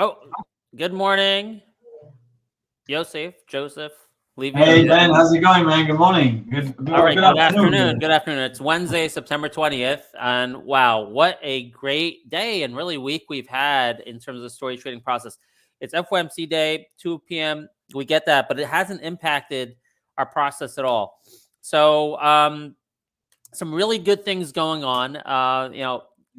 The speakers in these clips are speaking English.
Oh, good morning, Joseph. Hey Ben, how's it going, man? Good morning. All right, good afternoon. Good Good afternoon. It's Wednesday, September 20th, and wow, what a great day and really week we've had in terms of the story trading process. It's FOMC day, 2 p.m. We get that, but it hasn't impacted our process at all. So, some really good things going on.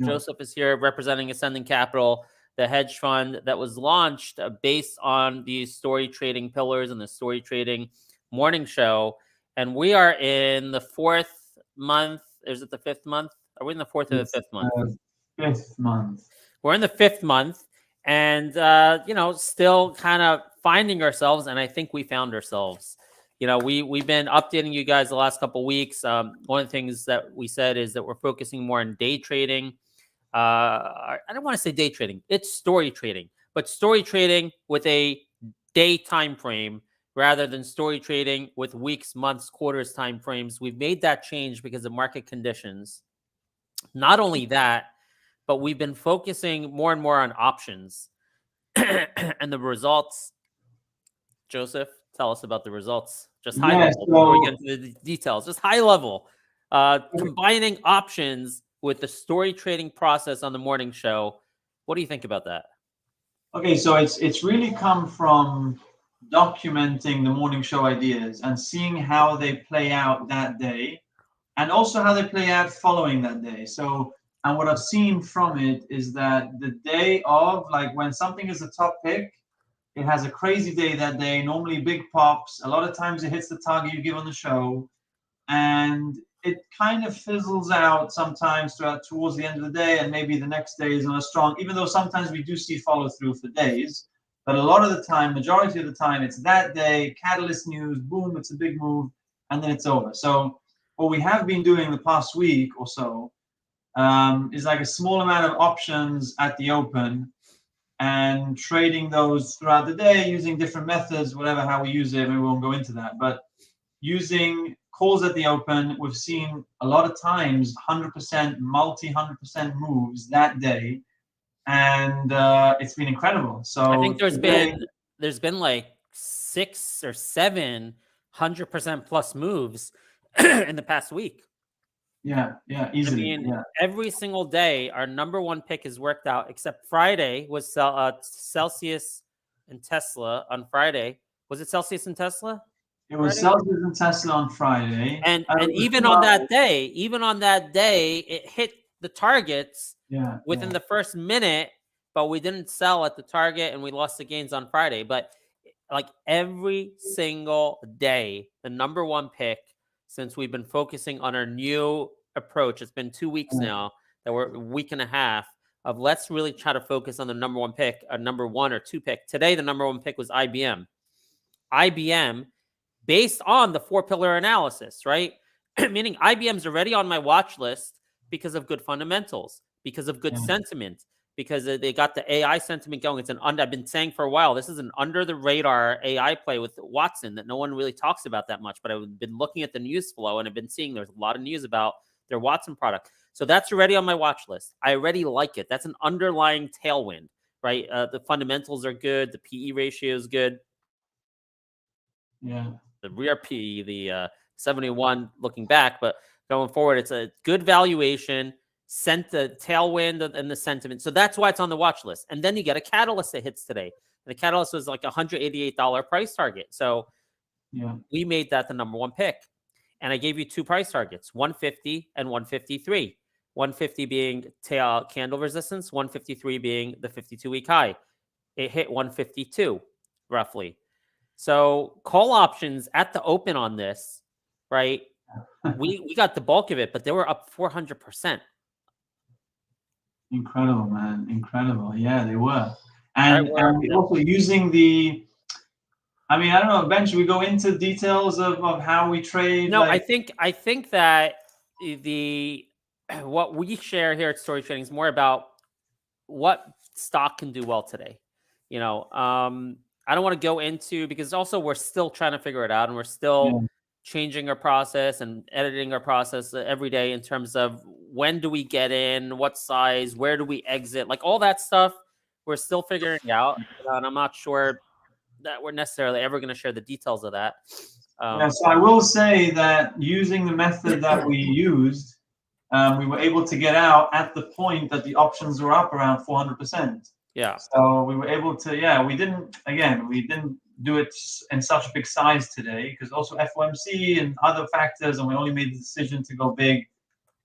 Joseph is here representing Ascending Capital, the hedge fund that was launched based on these story trading pillars and the story trading morning show. And we are in the fourth month. Is it the fifth month? Are we in the fourth or the fifth month? Fifth month. We're in the fifth month and, still kind of finding ourselves. And I think we found ourselves. We've been updating you guys the last couple of weeks. One of the things that we said is that we're focusing more on day trading. I don't want to say day trading. It's story trading, but story trading with a day time frame rather than story trading with weeks, months, quarters time frames. We've made that change because of market conditions. Not only that, but we've been focusing more and more on options and the results. Joseph, tell us about the results. Just high level before we get into the details. Just high level. Combining options with the story trading process on the morning show. What do you think about that? Okay, so it's really come from documenting the morning show ideas and seeing how they play out that day and also how they play out following that day. So, and what I've seen from it is that the day of, like when something is a top pick, it has a crazy day that day, normally big pops. A lot of times it hits the target you give on the show. And it kind of fizzles out sometimes towards the end of the day, and maybe the next day is not as strong, even though sometimes we do see follow through for days. But a lot of the time, majority of the time, it's that day, catalyst news, boom, it's a big move, and then it's over. So what we have been doing the past week or so is like a small amount of options at the open and trading those throughout the day using different methods, whatever, how we use it. Maybe we won't go into that, but using calls at the open, we've seen a lot of times 100%, 100% moves that day, and it's been incredible. So I think there's been like 6 or 7 100% plus moves in the past week. Yeah, I easily. mean, Yeah, every single day, our number one pick is worked out, except Friday was Celsius and Tesla on Friday. Was it Celsius and Tesla it was Friday? Celsius and Tesla on Friday. And There were even two on others. that day, it hit the targets Yeah, within the first minute, but we didn't sell at the target and we lost the gains on Friday. But like every single day, the number one pick since we've been focusing on our new approach. It's been 2 weeks yeah, now that we're a week and a half of let's really try to focus on the number one pick, a number one or two pick. Today, the number one pick was IBM. IBM, based on the four pillar analysis, right? Meaning IBM's already on my watch list because of good fundamentals, because of good yeah, sentiment, because they got the AI sentiment going. It's I've been saying for a while, this is an under the radar AI play with Watson that no one really talks about that much. But I've been looking at the news flow and I've been seeing there's a lot of news about their Watson product. So that's already on my watch list. I already like it. That's an underlying tailwind, right? The fundamentals are good. The PE ratio is good. yeah. The rear P, the 71 looking back, but going forward, it's a good valuation, sent the tailwind and the sentiment. So that's why it's on the watch list. And then you get a catalyst that hits today. And the catalyst was like $188 price target. So Yeah. we made that the number one pick. And I gave you two price targets, 150 and 153. 150 being tail candle resistance, 153 being the 52-week high. It hit 152 roughly. So call options at the open on this, right? We got the bulk of it, but they were up 400%. Incredible, man. Incredible. Yeah, they were. Right, And we also using the, I mean, I don't know, Ben, should we go into details of how we trade? no, I Like, think that the what we share here at Story Trading is more about what stock can do well today. I don't want to go into because also we're still trying to figure it out and we're yeah, still changing our process and editing our process every day in terms of when do we get in, what size, where do we exit, like all that stuff. We're still figuring out, and I'm not sure that we're necessarily ever going to share the details of that. yeah. So I will say that using the method that we used, we were able to get out at the point that the options were up around 400%. Yeah. So we were able to, yeah, we didn't do it in such a big size today because also FOMC and other factors, and we only made the decision to go big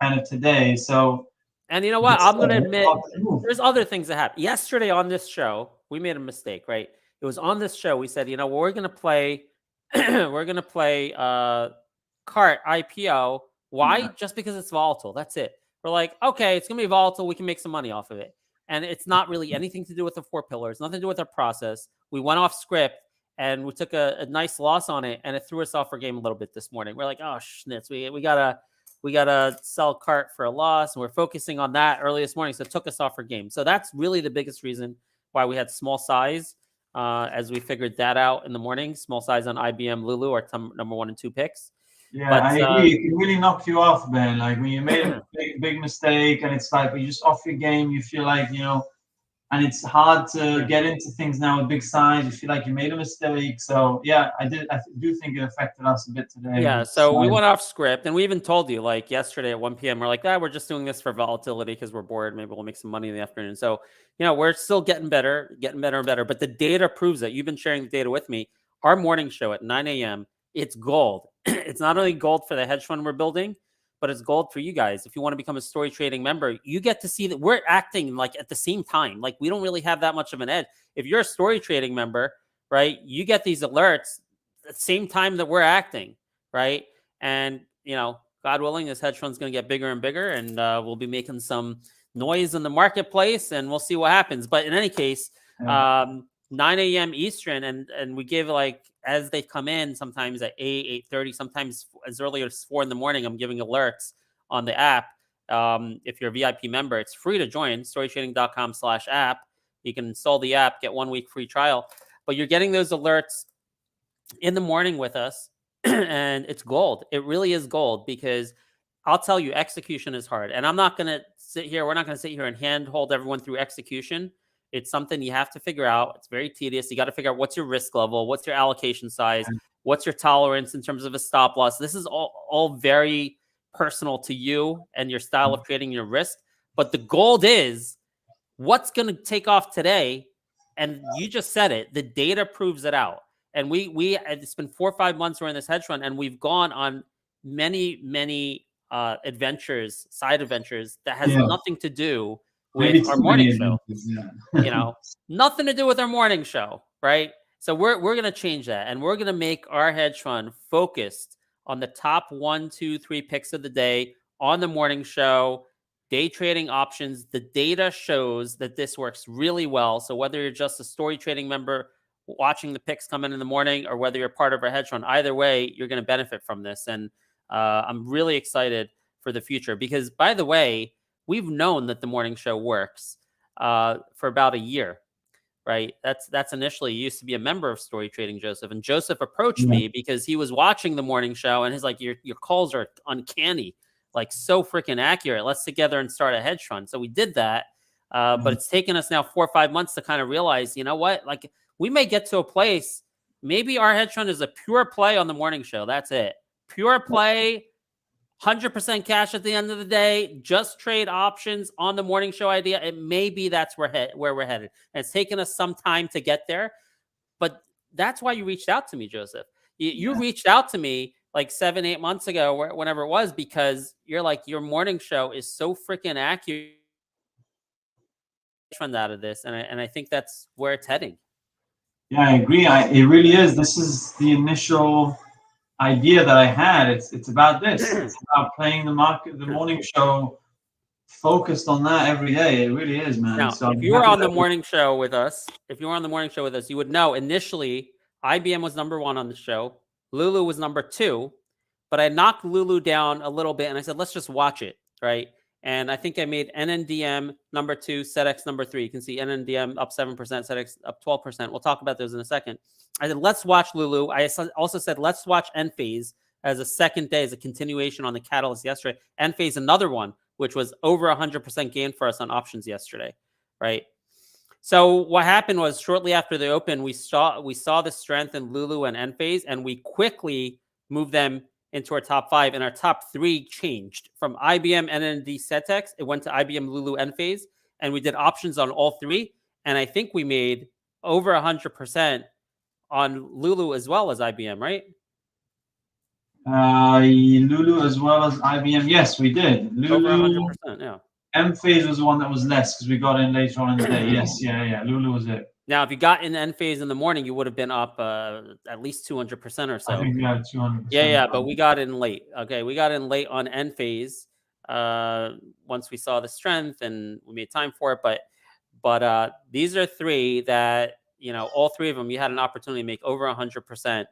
kind of today. So, And you know what? but I'm going still, to it's admit hard to move. there's other things that happened. Yesterday on this show, we made a mistake, right? It was on this show. We said, we're going to play, we're going to play CART IPO. Why? Yeah, Just because it's volatile. That's it. We're like, okay, it's going to be volatile. We can make some money off of it. And it's not really anything to do with the four pillars, nothing to do with our process. We went off script and we took a nice loss on it, and it threw us off our game a little bit this morning. We're like, oh, schnitz, we gotta sell CART for a loss, and we're focusing on that early this morning. So it took us off our game. So that's really the biggest reason why we had small size as we figured that out in the morning. Small size on IBM Lulu, our number 1 and 2 picks. yeah, But I agree. It can really knock you off, Ben. Like when you made a big mistake, and it's like when you just off your game, you feel like and it's hard to get into things now with big size. You feel like you made a mistake. So yeah, I do think it affected us a bit today. yeah, With so we size. went off script, and we even told you like yesterday at 1 p.m. We're like, we're just doing this for volatility because we're bored. Maybe we'll make some money in the afternoon. So we're still getting better and better. But the data proves it. You've been sharing the data with me. Our morning show at 9 a.m. It's gold. It's not only gold for the hedge fund we're building, but it's gold for you guys. If you want to become a Story Trading member, you get to see that we're acting like at the same time. Like we don't really have that much of an edge. If you're a Story Trading member, right, you get these alerts at the same time that we're acting, right? And, God willing, this hedge fund's going to get bigger and bigger, and we'll be making some noise in the marketplace, and we'll see what happens. But in any case, 9 a.m. Eastern, and we give as they come in, sometimes at 8:30, sometimes as early as 4 in the morning, I'm giving alerts on the app. If you're a VIP member, it's free to join, storytrading.com/app. You can install the app, get 1 week free trial, but you're getting those alerts in the morning with us, and it's gold. It really is gold because I'll tell you, execution is hard. And I'm not going to sit here. We're not going to sit here and handhold everyone through execution. It's something you have to figure out. It's very tedious. You got to figure out what's your risk level, what's your allocation size, what's your tolerance in terms of a stop loss. This is all very personal to you and your style of trading, your risk. But the gold is what's going to take off today. And you just said it. The data proves it out. And it's been 4 or 5 months we're in this hedge fund, and we've gone on many adventures, side adventures that has nothing to do with our morning show. You know, nothing to do with our morning show, right? So we're going to change that, and we're going to make our hedge fund focused on the top 1, 2, 3 picks of the day on the morning show. Day trading options. The data shows that this works really well. So whether you're just a StoryTrading member watching the picks come in the morning, or whether you're part of our hedge fund, either way, you're going to benefit from this. And I'm really excited for the future, because, by the way, we've known that the morning show works for about a year, right? That's initially, you used to be a member of StoryTrading, Joseph, and Joseph approached me because he was watching the morning show, and he's like, your calls are uncanny, like so freaking accurate. Let's together and start a hedge fund. So we did that. But it's taken us now 4 or 5 months to kind of realize, you know what, like we may get to a place, maybe our hedge fund is a pure play on the morning show. That's it. Pure play, 100% cash at the end of the day, just trade options on the morning show idea. It may be that's where we're headed. And it's taken us some time to get there. But that's why you reached out to me, Joseph. You reached out to me like 7, 8 months ago, whenever it was, because you're like, your morning show is so freaking accurate out of this. And I think that's where it's heading. Yeah, I agree. It really is. This is the initial idea that I had. It's about this. It's about playing the morning show, focused on that every day. It really is, man. Now, So if you were on the morning show with us, you would know initially IBM was number 1 on the show. Lulu was number 2, but I knocked Lulu down a little bit and I said, let's just watch it, right? And I think I made NNDM number 2, SETX number 3. You can see NNDM up 7%, SETX up 12%. We'll talk about those in a second. I said, let's watch Lulu. I also said, let's watch Enphase as a second day, as a continuation on the catalyst yesterday. Enphase, another one, which was over 100% gain for us on options yesterday, right? So what happened was, shortly after the open, we saw the strength in Lulu and Enphase, and we quickly moved them into our top 5, and our top 3 changed from IBM, NND, SETX. It went to IBM, Lulu, Enphase, and we did options on all 3. And I think we made over 100% on Lulu as well as IBM, right? Lulu as well as IBM. Yes, we did. Lulu, over 100%, yeah. Enphase was the one that was less because we got in later on in the day. Yes, yeah. Lulu was it. Now, if you got in Enphase in the morning, you would have been up at least 200% or so. I think we had 200%. Yeah, but we got in late. Okay, we got in late on Enphase once we saw the strength and we made time for it. But these are 3 that, you know, all 3 of them, you had an opportunity to make over 100%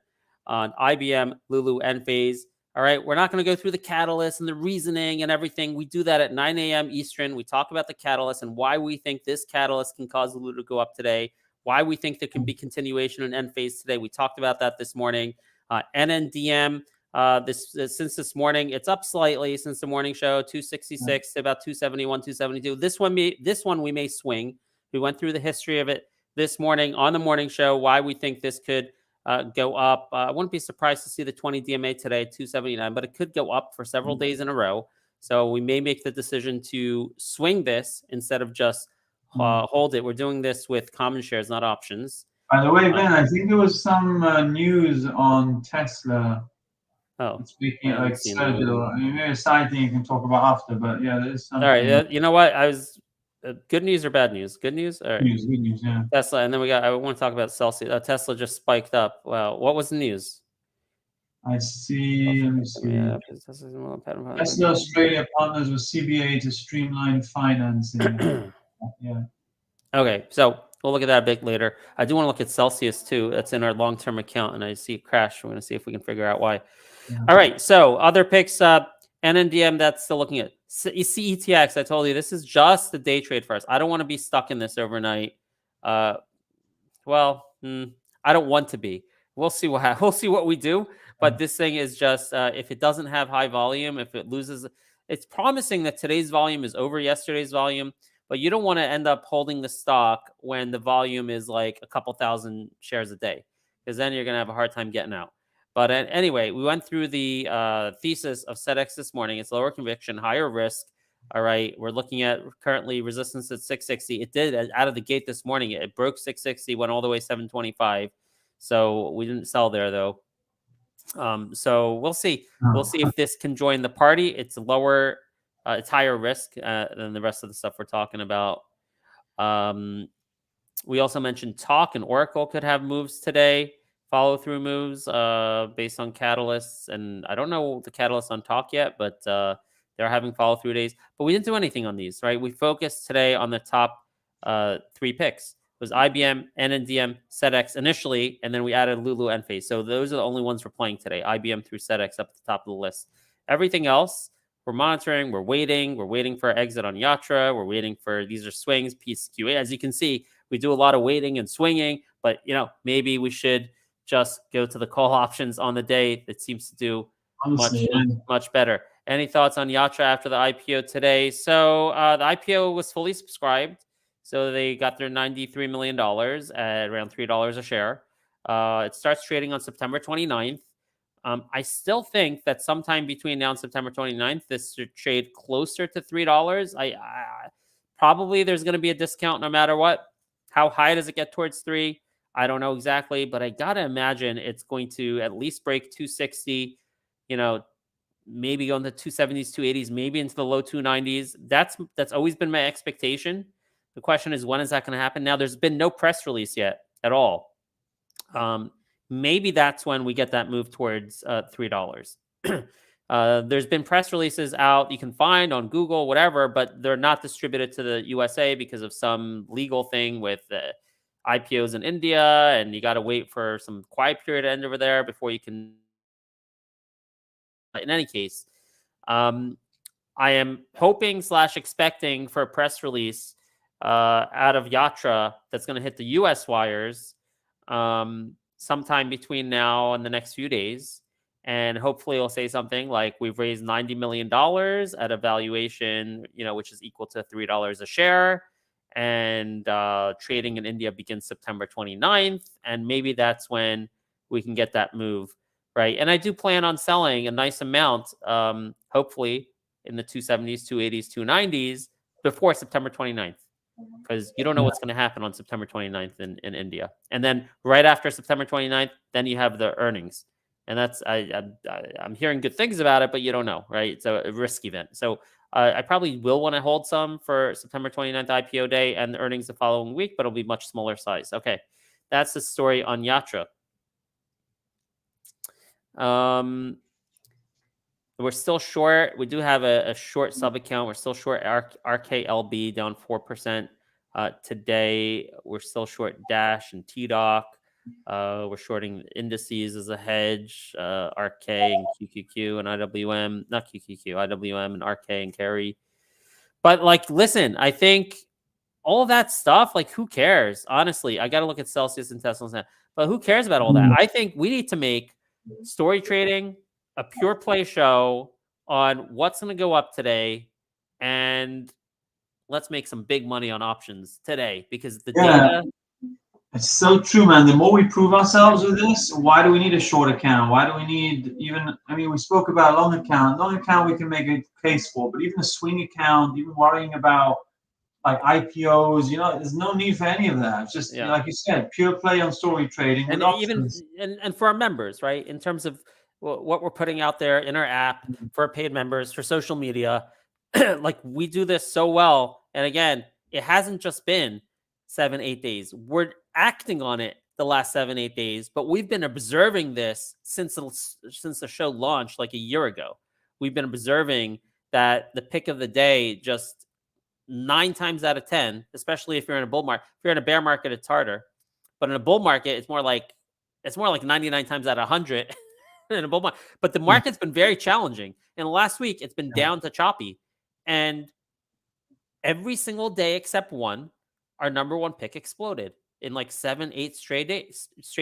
on IBM, Lulu, Enphase. All right, we're not going to go through the catalyst and the reasoning and everything. We do that at 9 a.m. Eastern. We talk about the catalyst and why we think this catalyst can cause Lulu to go up today, why we think there can be continuation in Enphase today. We talked about that this morning. NNDM, since this morning, it's up slightly since the morning show, 266 to about 271, 272. This one we may swing. We went through the history of it this morning on the morning show, why we think this could go up. I wouldn't be surprised to see the 20 DMA today, 279, but it could go up for several days in a row. So we may make the decision to swing this instead of just hold it. We're doing this with common shares, not options. By the way, Ben, I think there was some news on Tesla. Oh, speaking of like maybe a side thing you can talk about after, but yeah, there's something. All right, you know what? Good news or bad news? Good news? All right. Good news, yeah. Tesla, and then I want to talk about Celsius. Tesla just spiked up. Wow, what was the news? I see. Let me see. Tesla Australia partners with CBA to streamline financing. Yeah. Okay, so we'll look at that a bit later. I do want to look at Celsius too. That's in our long-term account, and I see a crash. We're going to see if we can figure out why. Yeah. All right, so other picks. NNDM, that's still looking at CETX. I told you this is just the day trade for us. I don't want to be stuck in this overnight. I don't want to be. We'll see what we do. But this thing is just if it doesn't have high volume, if it loses, it's promising that today's volume is over yesterday's volume. But you don't want to end up holding the stock when the volume is like a couple thousand shares a day, because then you're going to have a hard time getting out. But anyway, we went through the thesis of SetX this morning. It's lower conviction, higher risk. All right, we're looking at currently resistance at 660. It did out of the gate this morning. It broke 660, went all the way 725. So we didn't sell there though. So we'll see. We'll see if this can join the party. It's lower, it's higher risk than the rest of the stuff we're talking about. We also mentioned Talk and Oracle could have moves today, follow through moves based on catalysts. And I don't know the catalysts on Talk yet, but they're having follow through days. But we didn't do anything on these, right? We focused today on the top 3 picks. It was IBM, NNDM, SetX initially, and then we added Lulu and Phase. So those are the only ones we're playing today. IBM through SetX up at the top of the list. Everything else, we're monitoring, we're waiting for our exit on Yatra, we're waiting for, these are swings, PQA. As you can see, we do a lot of waiting and swinging, but maybe we should just go to the call options on the day. That seems to do much better. Any thoughts on Yatra after the IPO today? So the IPO was fully subscribed. So they got their $93 million at around $3 a share. It starts trading on September 29th. I still think that sometime between now and September 29th, this should trade closer to $3. I probably there's going to be a discount no matter what. How high does it get towards 3? I don't know exactly, but I got to imagine it's going to at least break 260, maybe go into 270s, 280s, maybe into the low 290s. That's always been my expectation. The question is, when is that going to happen? Now, there's been no press release yet at all. Maybe that's when we get that move towards $3. There's been press releases out you can find on Google, whatever, but they're not distributed to the USA because of some legal thing with IPOs in India, and you got to wait for some quiet period to end over there before you can. In any case, I am hoping / expecting for a press release out of Yatra that's going to hit the US wires sometime between now and the next few days. And hopefully it'll say something like we've raised $90 million at a valuation, which is equal to $3 a share. And trading in India begins September 29th. And maybe that's when we can get that move, right? And I do plan on selling a nice amount, hopefully in the 270s, 280s, 290s before September 29th. Because you don't know what's going to happen on September 29th in India. And then right after September 29th, then you have the earnings. And that's, I'm hearing good things about it, but you don't know, right? It's a risk event. So I probably will want to hold some for September 29th IPO day and the earnings the following week, but it'll be much smaller size. Okay, that's the story on Yatra. We're still short. We do have a short sub account. We're still short RKLB down 4% today. We're still short Dash and TDOC. We're shorting indices as a hedge, RK and QQQ and IWM, not QQQ, IWM and RK and Carry. But listen, I think all that stuff, who cares? Honestly, I got to look at Celsius and Tesla now, but who cares about all that? I think we need to make story trading a pure play show on what's going to go up today, and let's make some big money on options today because the data. It's so true, man. The more we prove ourselves with this, why do we need a short account? Why do we need we spoke about a long account. Long account we can make a case for, but even a swing account, even worrying about IPOs, there's no need for any of that. It's just like you said, pure play on story trading. And even and for our members, right? In terms of what we're putting out there in our app for our paid members, for social media, we do this so well. And again, it hasn't just been 7-8 days. We're acting on it the last 7-8 days, but we've been observing this since the show launched a year ago. We've been observing that the pick of the day just 9 times out of 10, especially if you're in a bull market. If you're in a bear market, it's harder, but in a bull market, it's more like 99 times out of 100 in a bull market. But the market's been very challenging. In the last week, it's been down to choppy, and every single day except one, our number one pick exploded in 7-8 straight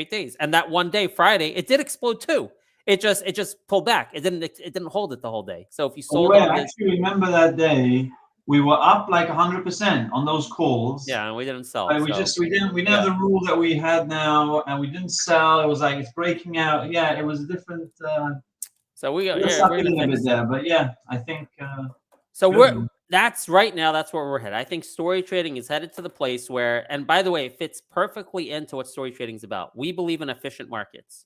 days. And that one day, Friday, it did explode too. It just pulled back. It didn't hold it the whole day. So if you sold, I actually remember that day. we were up like 100% on those calls. Yeah, and we didn't sell. But we didn't have the rule that we had now, and we didn't sell. It was like it's breaking out. Yeah, it was a different. So we're We're gonna a fix bit there, but yeah, I think. So that's right now. That's where we're headed. I think story trading is headed to the place where, and by the way, it fits perfectly into what story trading is about. We believe in efficient markets.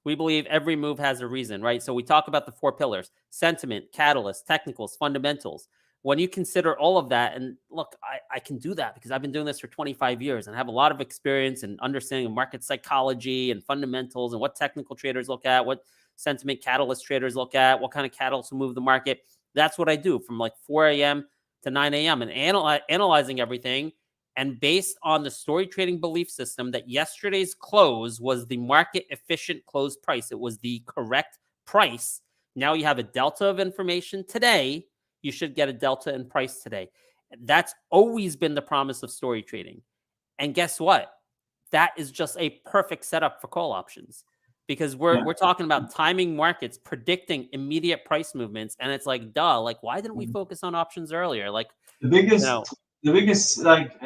We believe every move has a reason, right? So we talk about the 4 pillars: sentiment, catalyst, technicals, fundamentals. When you consider all of that, and look, I can do that because I've been doing this for 25 years and I have a lot of experience in understanding market psychology and fundamentals and what technical traders look at, what sentiment catalyst traders look at, what kind of catalysts will move the market. That's what I do from like 4 a.m. to 9 a.m. and analyzing everything. And based on the story trading belief system that yesterday's close was the market efficient close price, it was the correct price. Now you have a delta of information today. You should get a delta in price today. That's always been the promise of story trading. And guess what? That is just a perfect setup for call options because we're talking about timing markets, predicting immediate price movements. And it's like, duh, like, why didn't we focus on options earlier? Like, the biggest like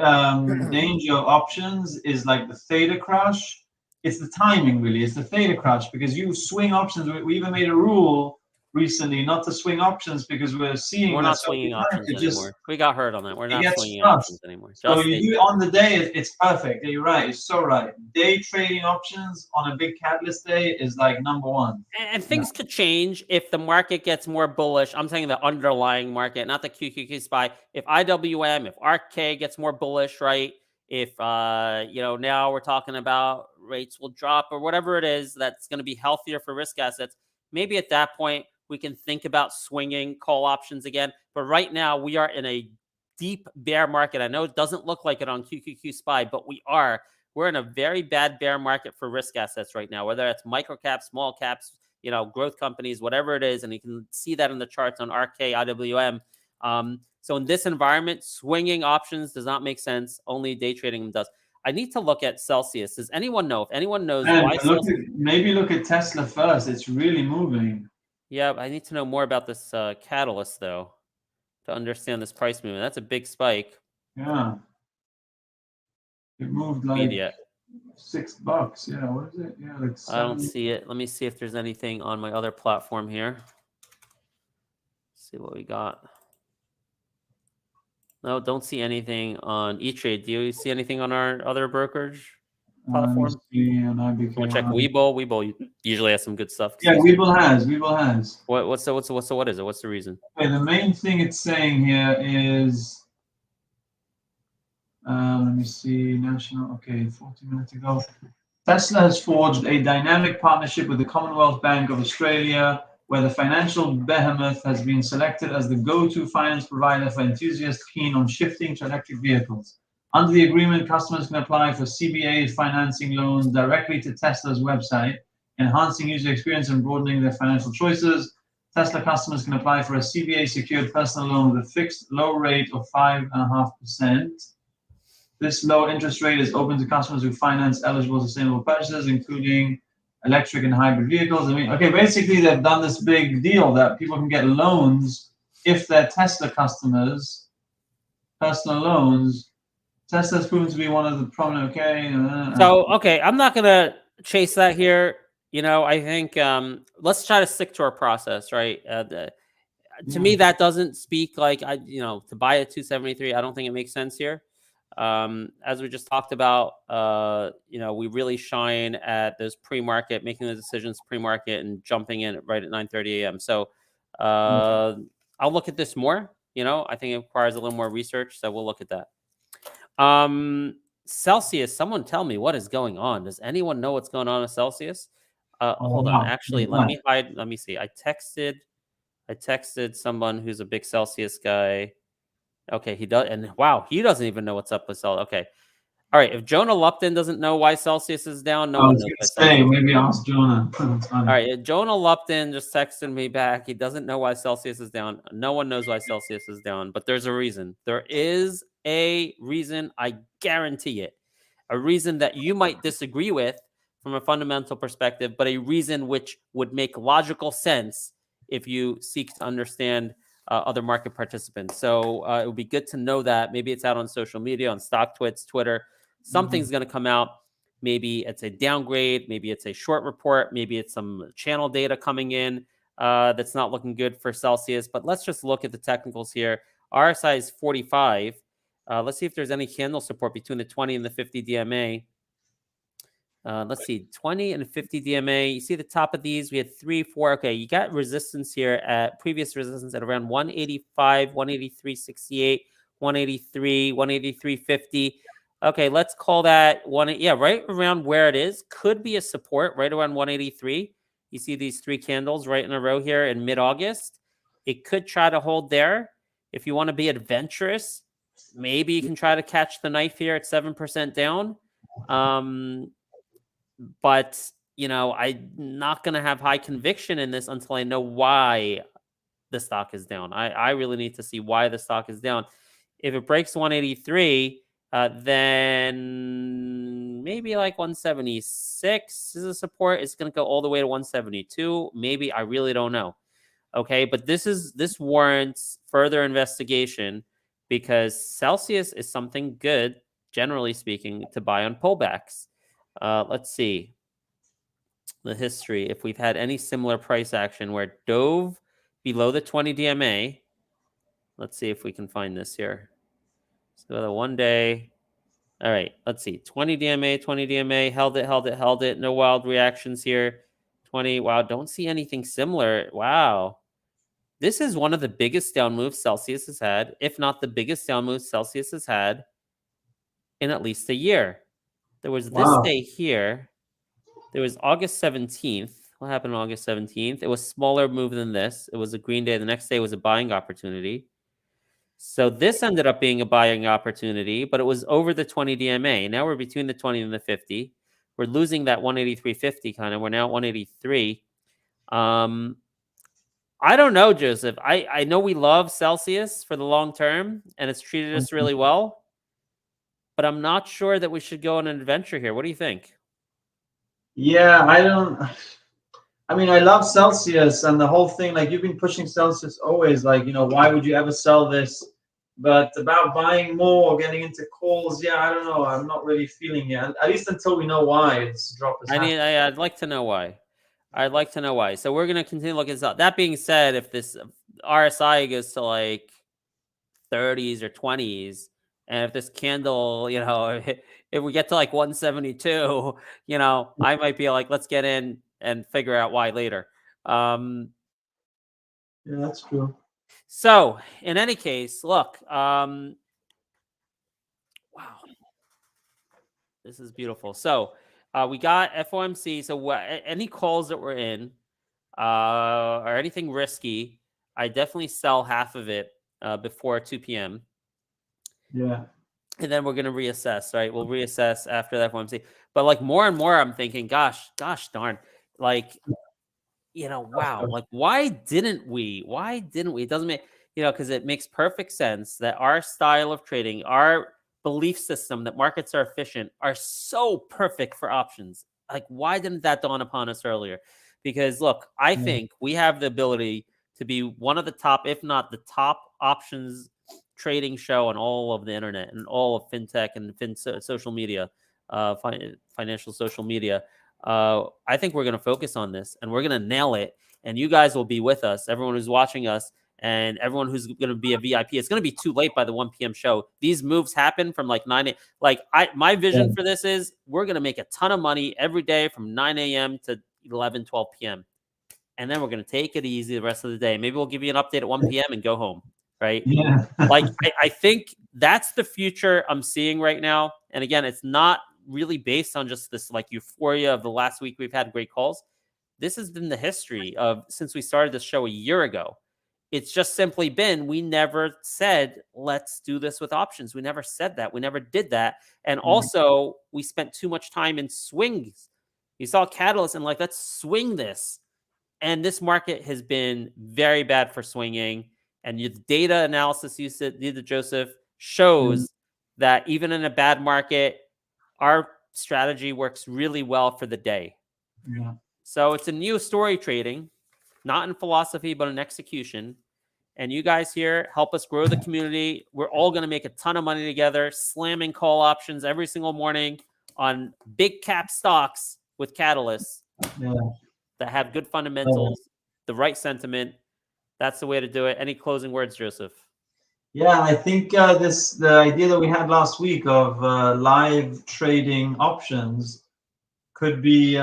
danger of options is like the theta crash. It's the timing, really. It's the theta crash because you swing options. We even made a rule recently not to swing options because we're seeing we're not swinging options anymore. We got hurt on that. We're not swinging options anymore. So you do it on the day, it's perfect. You're right. It's so right. Day trading options on a big catalyst day is like number one. And things could change if the market gets more bullish. I'm saying the underlying market, not the QQQ SPY. If IWM, if RK gets more bullish, right? If now we're talking about rates will drop or whatever it is that's going to be healthier for risk assets. Maybe at that point we can think about swinging call options again. But right now we are in a deep bear market. I know it doesn't look like it on QQQ SPY, but we are. We're in a very bad bear market for risk assets right now, whether it's micro caps, small caps, growth companies, whatever it is. And you can see that in the charts on RK, IWM. So in this environment, swinging options does not make sense. Only day trading them does. I need to look at Celsius. Does anyone know? If anyone knows why maybe look at Tesla first. It's really moving. Yeah, I need to know more about this catalyst, though, to understand this price movement. That's a big spike. Yeah. It moved like $6. Yeah, what is it? Yeah, like I don't see it. Let me see if there's anything on my other platform here. Let's see what we got. No, don't see anything on E-Trade. Do you see anything on our other brokerage platform? On IBM. Want to check Webull? Webull usually has some good stuff. Yeah, Webull has. What is it? What's the reason? Okay, the main thing it's saying here is. Let me see. National. Okay, 40 minutes ago. Tesla has forged a dynamic partnership with the Commonwealth Bank of Australia, where the financial behemoth has been selected as the go-to finance provider for enthusiasts keen on shifting to electric vehicles. Under the agreement, customers can apply for CBA financing loans directly to Tesla's website, enhancing user experience and broadening their financial choices. Tesla customers can apply for a CBA-secured personal loan with a fixed low rate of 5.5%. This low interest rate is open to customers who finance eligible sustainable purchases, including electric and hybrid vehicles. I mean, okay, basically they've done this big deal that people can get loans if they're Tesla customers, personal loans. Tesla's proven to be one of the prominent. Okay, I'm not gonna chase that here. I think let's try to stick to our process, right? To me, that doesn't speak like to buy at 273. I don't think it makes sense here. As we just talked about, we really shine at those pre-market, making the decisions pre-market and jumping in right at 9:30 a.m. So I'll look at this more. I think it requires a little more research, so we'll look at that. Celsius, someone tell me what is going on. Does anyone know what's going on with Celsius? Hold on. Actually, let me hide. Let me see. I texted someone who's a big Celsius guy. Okay, he does, and wow, he doesn't even know what's up with Celsius. Okay, all right. If Jonah Lupton doesn't know why Celsius is down, no one knows. Maybe ask Jonah. All right, Jonah Lupton just texted me back. He doesn't know why Celsius is down. No one knows why Celsius is down, but there's a reason. There is a reason. I guarantee it. A reason that you might disagree with from a fundamental perspective, but a reason which would make logical sense if you seek to understand other market participants. So it would be good to know that. Maybe it's out on social media, on StockTwits, Twitter. Something's going to come out. Maybe it's a downgrade. Maybe it's a short report. Maybe it's some channel data coming in that's not looking good for Celsius. But let's just look at the technicals here. RSI is 45. Let's see if there's any candle support between the 20 and the 50 DMA. Let's see, 20 and 50 DMA. You see the top of these, we had 3, 4. Okay, you got resistance here at previous resistance at around 185, 183.68, 183, 183.50. Okay, let's call that right around where it is. Could be a support right around 183. You see these 3 candles right in a row here in mid-August. It could try to hold there. If you want to be adventurous, maybe you can try to catch the knife here at 7% down. But, I'm not going to have high conviction in this until I know why the stock is down. I really need to see why the stock is down. If it breaks 183, then maybe like 176 is a support. It's going to go all the way to 172. Maybe, I really don't know. Okay, but this warrants further investigation because Celsius is something good, generally speaking, to buy on pullbacks. Let's see the history. If we've had any similar price action where it dove below the 20 DMA, let's see if we can find this here. So the 1 day. All right, let's see. 20 DMA, held it. No wild reactions here. 20. Wow, don't see anything similar. Wow. This is one of the biggest down moves Celsius has had, if not the biggest down move Celsius has had in at least a year. There was this day here. There was August 17th. What happened on August 17th? It was a smaller move than this. It was a green day. The next day was a buying opportunity. So this ended up being a buying opportunity, but it was over the 20 DMA. Now we're between the 20 and the 50. We're losing that 183.50 kind of. We're now at 183. I don't know, Joseph. I know we love Celsius for the long term, and it's treated us really well. But I'm not sure that we should go on an adventure here. What do you think? Yeah, I love Celsius and the whole thing. Like, you've been pushing Celsius always. Like, why would you ever sell this? But about buying more, getting into calls, yeah, I don't know. I'm not really feeling it. At least until we know why it's dropped. I'd like to know why. So we're going to continue looking this up. That being said, if this RSI goes to like 30s or 20s, and if this candle, if we get to like 172, I might be like, let's get in and figure out why later. Yeah, that's true. So in any case, look, wow, this is beautiful. So we got FOMC. So any calls that we're in or anything risky, I definitely sell half of it before 2 p.m. Yeah. And then we're going to reassess, right? We'll reassess after that FOMC. But like more and more, I'm thinking, gosh darn, like, wow, like why didn't we? It doesn't make, because it makes perfect sense that our style of trading, our belief system that markets are efficient are so perfect for options. Like, why didn't that dawn upon us earlier? Because look, I think we have the ability to be one of the top, if not the top options trading show on all of the internet and all of fintech and social media, financial social media. I think we're going to focus on this and we're going to nail it. And you guys will be with us, everyone who's watching us and everyone who's going to be a VIP. It's going to be too late by the 1 p.m. show. These moves happen from like 9 a.m. Like my vision for this is we're going to make a ton of money every day from 9 a.m. to 11, 12 p.m. And then we're going to take it easy the rest of the day. Maybe we'll give you an update at 1 p.m. and go home. Right. Yeah. Like, I think that's the future I'm seeing right now. And again, it's not really based on just this like euphoria of the last week we've had great calls. This has been the history of since we started this show a year ago. It's just simply been, we never said, let's do this with options. We never said that. We never did that. And also we spent too much time in swings. You saw catalysts and like, let's swing this. And this market has been very bad for swinging. And the data analysis you did, Joseph, shows that even in a bad market, our strategy works really well for the day. Yeah. So it's a new story trading, not in philosophy, but in execution. And you guys here help us grow the community. We're all going to make a ton of money together, slamming call options every single morning on big cap stocks with catalysts that have good fundamentals, the right sentiment. That's the way to do it. Any closing words, Joseph? Yeah, I think the idea that we had last week of live trading options could be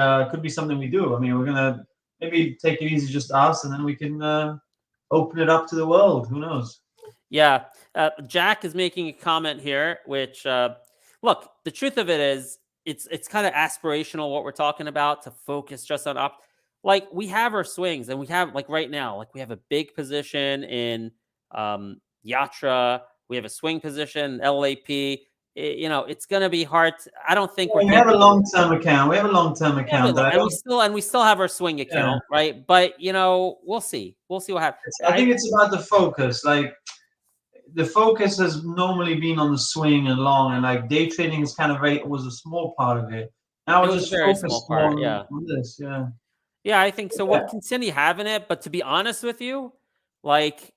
something we do. I mean, we're gonna maybe take it easy, just us, and then we can open it up to the world. Who knows? Yeah. Jack is making a comment here, which look, the truth of it is it's kind of aspirational what we're talking about, to focus just on up. Like, we have our swings, and we have, like, right now, like, we have a big position in Yatra. We have a swing position in LAP. It's going to be hard. I don't think We have a long-term account. We have a long-term account, and we still have our swing account, right? But we'll see. We'll see what happens. I think it's about the focus. Like, the focus has normally been on the swing and long, and like day trading is kind of was a small part of it. Now we're just focused on this. Yeah, I think so. We'll continue having it, but to be honest with you, like,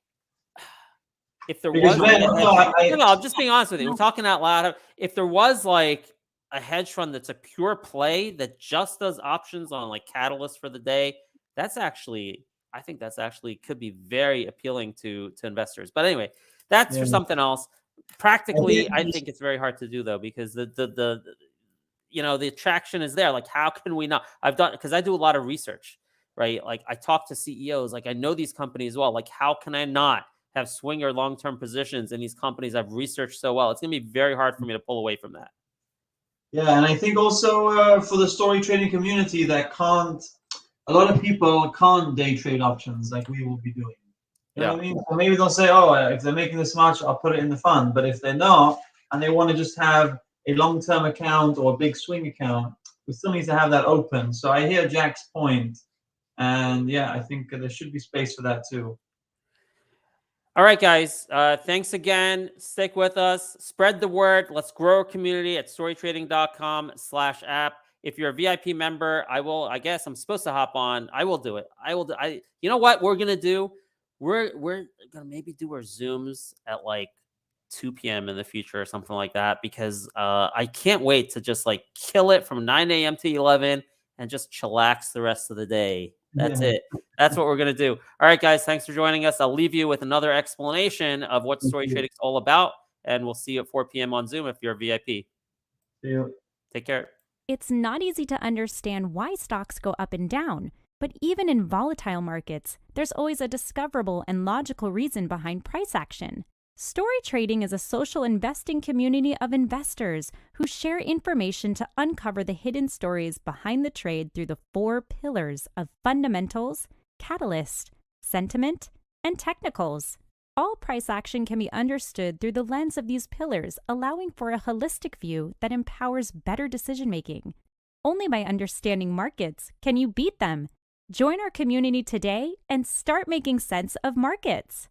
if there was, I'm just being honest with you. We're talking out loud. If there was like a hedge fund that's a pure play that just does options on like catalysts for the day, I think that's actually could be very appealing to investors. But anyway, that's for something else. Practically, I think it's very hard to do, though, because the attraction is there. Like, how can we not? Because I do a lot of research, right? Like, I talk to CEOs. Like, I know these companies well. Like, how can I not have swing or long-term positions in these companies I've researched so well? It's going to be very hard for me to pull away from that. Yeah, and I think also for the story trading community a lot of people can't day trade options like we will be doing. You know what I mean? So maybe they'll say, oh, if they're making this much, I'll put it in the fund. But if they're not, and they want to just have a long-term account or a big swing account, we still need to have that open. So I hear Jack's point, and I think there should be space for that too. All right, guys. Thanks again. Stick with us. Spread the word. Let's grow our community at storytrading.com/app. If you're a VIP member, I guess I'm supposed to hop on. I will do it. You know what we're going to do? We're going to maybe do our Zooms at like 2 p.m. in the future or something like that, because I can't wait to just like kill it from 9 a.m. to 11 and just chillax the rest of the day. That's it. That's what we're going to do. All right, guys. Thanks for joining us. I'll leave you with another explanation of what story trading is all about, and we'll see you at 4 p.m. on Zoom if you're a VIP. See you. Take care. It's not easy to understand why stocks go up and down, but even in volatile markets, there's always a discoverable and logical reason behind price action. Story Trading is a social investing community of investors who share information to uncover the hidden stories behind the trade through the 4 pillars of fundamentals, catalyst, sentiment, and technicals. All price action can be understood through the lens of these pillars, allowing for a holistic view that empowers better decision-making. Only by understanding markets can you beat them. Join our community today and start making sense of markets.